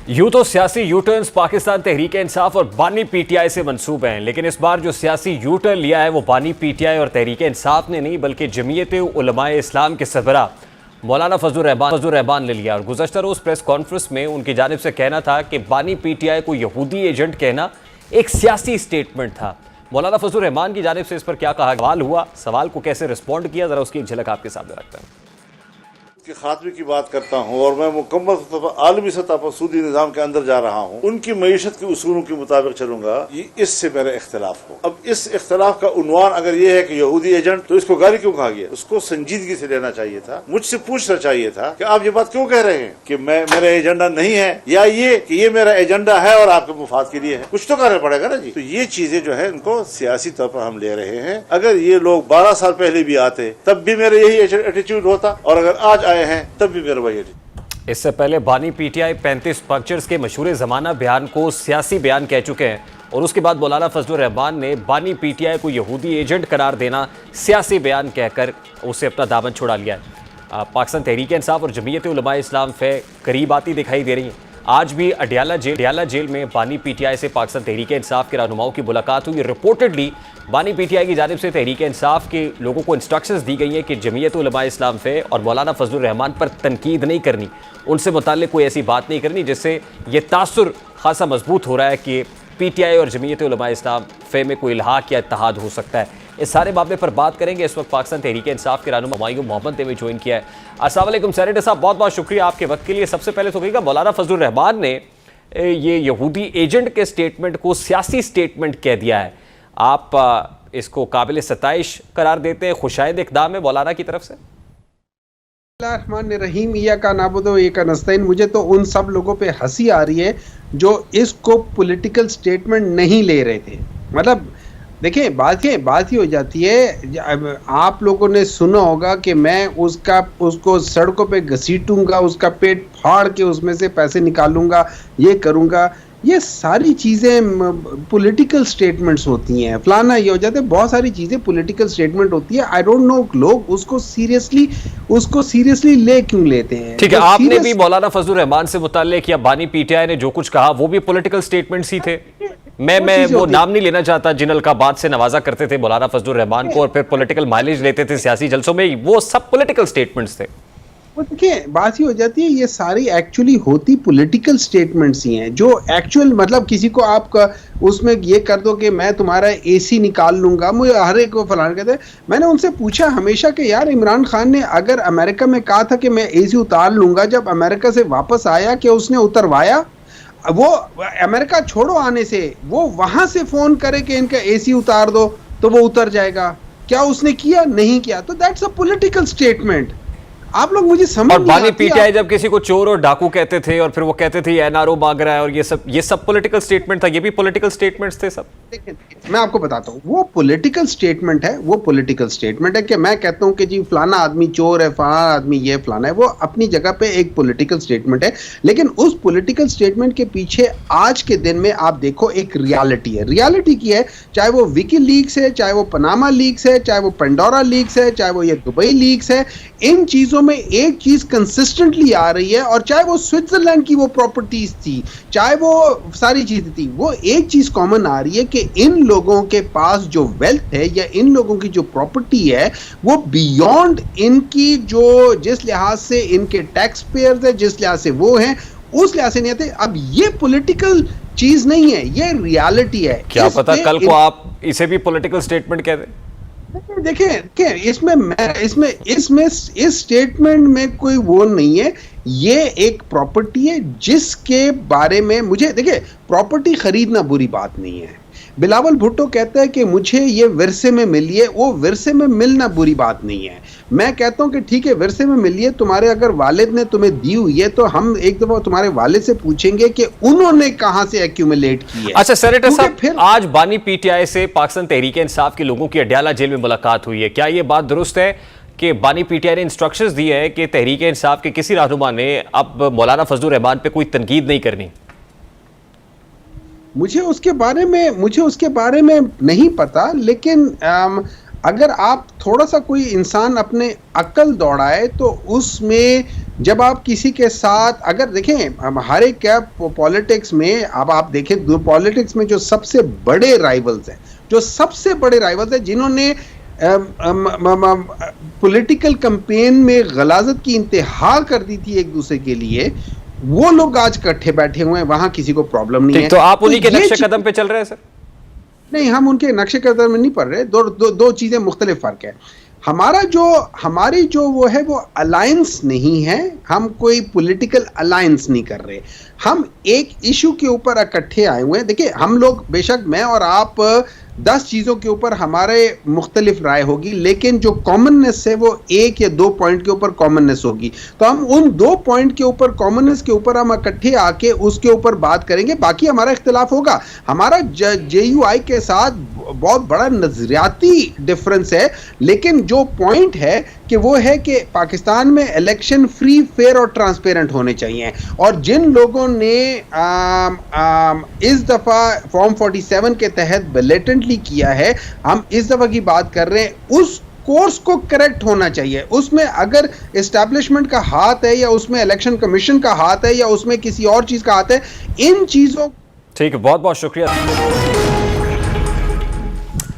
यूं तो सियासी यू टर्न्स पाकिस्तान तहरीक इंसाफ और बानी पीटीआई से मंसूब हैं, लेकिन इस बार जो सियासी यू टर्न लिया है वो बानी पीटीआई और तहरीक इंसाफ ने नहीं बल्कि जमीयत उलमाए इस्लाम के सरबरा मौलाना फजलुर रहमान ने लिया। और गुज़श्ता रोज़ प्रेस कॉन्फ्रेंस में उनकी जानिब से कहना था कि बानी पीटीआई को यहूदी एजेंट कहना एक सियासी स्टेटमेंट था। मौलाना फजलुर रहमान की जानिब से इस पर क्या कहा, सवाल हुआ, सवाल को कैसे रिस्पॉन्ड किया, ज़रा उसकी एक झलक आपके सामने रखते हैं। के खात्मे की बात करता हूँ और मैं मुकम्मल आलमी सतह पर सूदी निज़ाम के अंदर जा रहा हूँ, उनकी मईशत के उसूलों के मुताबिक चलूंगा, ये इससे मेरा इख्तलाफ हो। अब इस इख्तलाफ का उन्वान अगर ये है कि यहूदी एजेंट, तो इसको गाली क्यों कहा गया? उसको संजीदगी से लेना चाहिए था, मुझसे पूछना चाहिए था कि आप ये बात क्यों कह रहे हैं कि मेरा एजेंडा नहीं है, या ये कि ये मेरा एजेंडा है और आपके मुफाद के लिए है। कुछ तो करना पड़ेगा ना जी। तो ये चीजें जो है इनको सियासी तौर पर हम ले रहे हैं। अगर ये लोग 12 साल पहले भी आते तब भी मेरा यही एटीट्यूड होता, और अगर आज आए हैं तब भी मेरा वही एटीट्यूड। इससे पहले बानी पीटीआई 35 पंक्चर्स के मशहूर ज़माना बयान को सियासी बयान कह चुके हैं, और उसके बाद मौलाना फजलुर रहमान ने बानी पीटीआई को यहूदी एजेंट करार देना सियासी बयान कहकर उसे अपना दामन छुड़ा लिया है। पाकिस्तान तहरीक इंसाफ और जमीयत उलमाए इस्लाम फे करीब आती दिखाई दे रही हैं। आज भी अडियाला जेल में बानी पीटीआई से पाकिस्तान तहरीक इंसाफ के रहनुमाओं की मुलाकात हुई। रिपोर्टेडली बानी पीटीआई की जानिब से तहरीक इंसाफ के लोगों को इंस्ट्रक्शंस दी गई हैं कि जमीयत उलमाए इस्लाम फे और मौलाना फजलुर रहमान पर तनकीद नहीं करनी, उनसे मुताल्लिक कोई ऐसी बात नहीं करनी जिससे ये तासुर खासा मजबूत हो रहा है कि पीटीआई और जमीयत उलमाए इस्लाम फे में कोई इल्हाक या इत्तेहाद हो सकता है। इस सारे मामले पर बात करेंगे। इस वक्त पाकिस्तान तहरीक इंसाफ के रहनुमा हुमायूं मोहम्मद ने भी ज्वाइन किया है। अस्सलाम वालेकुम सेनेटर साहब, बहुत बहुत शुक्रिया आपके वक्त के लिए। सबसे पहले तो कहिएगा, मौलाना फजलुर रहमान ने ये यहूदी एजेंट के स्टेटमेंट को सियासी स्टेटमेंट कह दिया है, आप इसको काबिल सताइश करार देते हैं? खुशायद इक़दाम है मौलाना की तरफ से? रहीम या का नाबुदो ये का नस्ताइन। मुझे तो उन सब लोगों पे हंसी आ रही है जो इसको पॉलिटिकल स्टेटमेंट नहीं ले रहे थे। मतलब देखिए, बात ही हो जाती है। आप लोगों ने सुना होगा कि मैं उसको सड़कों पे घसीटूंगा, उसका पेट फाड़ के उसमें से पैसे निकालूंगा, ये करूंगा। ये सारी चीज़ें पॉलिटिकल स्टेटमेंट्स होती हैं। फलाना ये हो जाता है, बहुत सारी चीज़ें पॉलिटिकल स्टेटमेंट होती है। आई डोंट नो लोग उसको सीरियसली ले क्यों लेते हैं। ठीक है, आपने भी मौलाना फजलुर रहमान से मुताल्लिक या बानी पीटीआई ने जो कुछ कहा वो भी पॉलिटिकल स्टेटमेंट्स ही थे। मैं वो नाम नहीं लेना चाहता जिन अलकाबात से नवाजा करते थे मौलाना फजलुर रहमान को और फिर पॉलिटिकल माइलेज लेते थे सियासी जलसों में, वो सब पॉलिटिकल स्टेटमेंट्स थे। देखिए, बात ही हो जाती है, ये सारी एक्चुअली होती पॉलिटिकल स्टेटमेंट्स ही हैं जो एक्चुअल, मतलब किसी को आप उसमें ये कर दो कि मैं तुम्हारा एसी निकाल लूंगा, मुझे हर एक को फलाना कहते हैं। मैंने उनसे पूछा हमेशा कि यार, इमरान खान ने अगर अमेरिका में कहा था कि मैं एसी उतार लूंगा, जब अमेरिका से वापस आया कि उसने उतरवाया? वो अमेरिका छोड़ो आने से, वो वहां से फोन करे कि इनका एसी उतार दो तो वो उतर जाएगा। क्या उसने किया? नहीं किया। तो दैट्स अ पॉलिटिकल स्टेटमेंट। आप लोग मुझे समझ नहीं आती। बानी पीटीआई जब किसी को चोर और डाकू कहते थे और फिर वो कहते थे एनआरओ मांग रहा है और ये सब पॉलिटिकल स्टेटमेंट था, ये भी पॉलिटिकल स्टेटमेंट्स थे सब। देखिए, मैं आपको बताता हूँ, वो पॉलिटिकल स्टेटमेंट है। वो पॉलिटिकल स्टेटमेंट है कि मैं कहता हूँ कि जी फलाना आदमी चोर है, फलाना आदमी ये फलाना है। वो अपनी जगह पे एक पॉलिटिकल स्टेटमेंट है, लेकिन उस पॉलिटिकल स्टेटमेंट के पीछे आज के दिन में आप देखो एक रियलिटी है। रियलिटी की है, चाहे वो विकी लीक्स है, चाहे वो पनामा लीक्स है, चाहे वो पेंडोरा लीक्स है, चाहे वो ये दुबई लीक्स है। इन चीजों में एक चीज कंसिस्टेंटली आ रही है, और चाहे वो स्विट्जरलैंड की वो प्रॉपर्टीज थी, चाहे वो सारी चीजें थी, वो एक चीज कॉमन आ रही है कि इन लोगों के पास जो वेल्थ है या इन लोगों की जो प्रॉपर्टी है वो बियॉन्ड इनकी जो जिस लिहाज से इनके टैक्स पेयर्स है, जिस लिहाज से वो हैं, उस लिहाज से नहीं आते। अब ये पॉलिटिकल चीज नहीं है, ये रियलिटी है। क्या पता कल को आप इसे भी पॉलिटिकल स्टेटमेंट कह दें। देखिए, इसमें इस स्टेटमेंट में कोई वो नहीं है। ये एक प्रॉपर्टी है जिसके बारे में मुझे, देखिए, प्रॉपर्टी खरीदना बुरी बात नहीं है। बिलावल भुट्टो कहता है कि मुझे ये विरसे में मिली है, वो विरसे में मिलना बुरी बात नहीं है। मैं कहता हूं कि ठीक है, विरसे में मिली है, तुम्हारे अगर वालिद ने तुम्हें दी हुई है तो हम एक दफा तुम्हारे वालिद से पूछेंगे कि उन्होंने कहां से एक्यूमुलेट की है। अच्छा सेनेटर साहब, आज बानी पीटीआई से पाकिस्तान तहरीक इंसाफ के लोगों की अडियाला जेल में मुलाकात हुई है। क्या ये बात दुरुस्त है कि बानी पीटीआई ने इंस्ट्रक्शंस दिए हैं कि तहरीक इंसाफ के किसी रहनुमा ने अब मौलाना फजलुर रहमान पे कोई तनकीद नहीं करनी? मुझे उसके बारे में नहीं पता, लेकिन अगर आप थोड़ा सा कोई इंसान अपने अक्ल दौड़ाए तो उसमें जब आप किसी के साथ अगर देखें हर एक क्या पॉलिटिक्स में अब आप देखें पॉलिटिक्स में जो सबसे बड़े राइवल्स हैं जिन्होंने पॉलिटिकल कैंपेन में गलाजत की इंतहा कर दी थी एक दूसरे के लिए, वो लोग आज इकट्ठे बैठे हुए हैं, वहां किसी को प्रॉब्लम नहीं है। तो आप उन्हीं के ये नक्शे कदम पे चल रहे हैं सर? नहीं, हम उनके नक्शे कदम में नहीं पड़ रहे। दो चीजें मुख्तलिफ फर्क है। हमारी जो वो है वो अलायंस नहीं है, हम कोई पॉलिटिकल अलायंस नहीं कर रहे, हम एक इशू के ऊपर इकट्ठे आए हुए हैं। देखिए हम लोग बेशक मैं और आप 10 चीज़ों के ऊपर हमारे मुख्तलिफ राय होगी, लेकिन जो कॉमननेस है वो 1 या 2 पॉइंट के ऊपर कॉमननेस होगी। तो हम उन 2 पॉइंट के ऊपर कॉमननेस के ऊपर हम इकट्ठे आके उसके ऊपर बात करेंगे। बाकी हमारा इख्तिलाफ होगा, हमारा JUI के साथ बहुत बड़ा नजरियाती डिफरेंस है, लेकिन जो पॉइंट है कि वो है कि पाकिस्तान में इलेक्शन फ्री, फेयर और ट्रांसपेरेंट होने चाहिए। और जिन लोगों ने इस दफ़ा फॉर्म 47 के तहत ब्लेटेंटली किया है, हम इस दफ़ा की बात कर रहे हैं, उस कोर्स को करेक्ट होना चाहिए। उसमें अगर एस्टैब्लिशमेंट का हाथ है या उसमें इलेक्शन कमीशन का हाथ है या उसमें किसी और चीज़ का हाथ है, इन चीज़ों। ठीक है, बहुत बहुत शुक्रिया।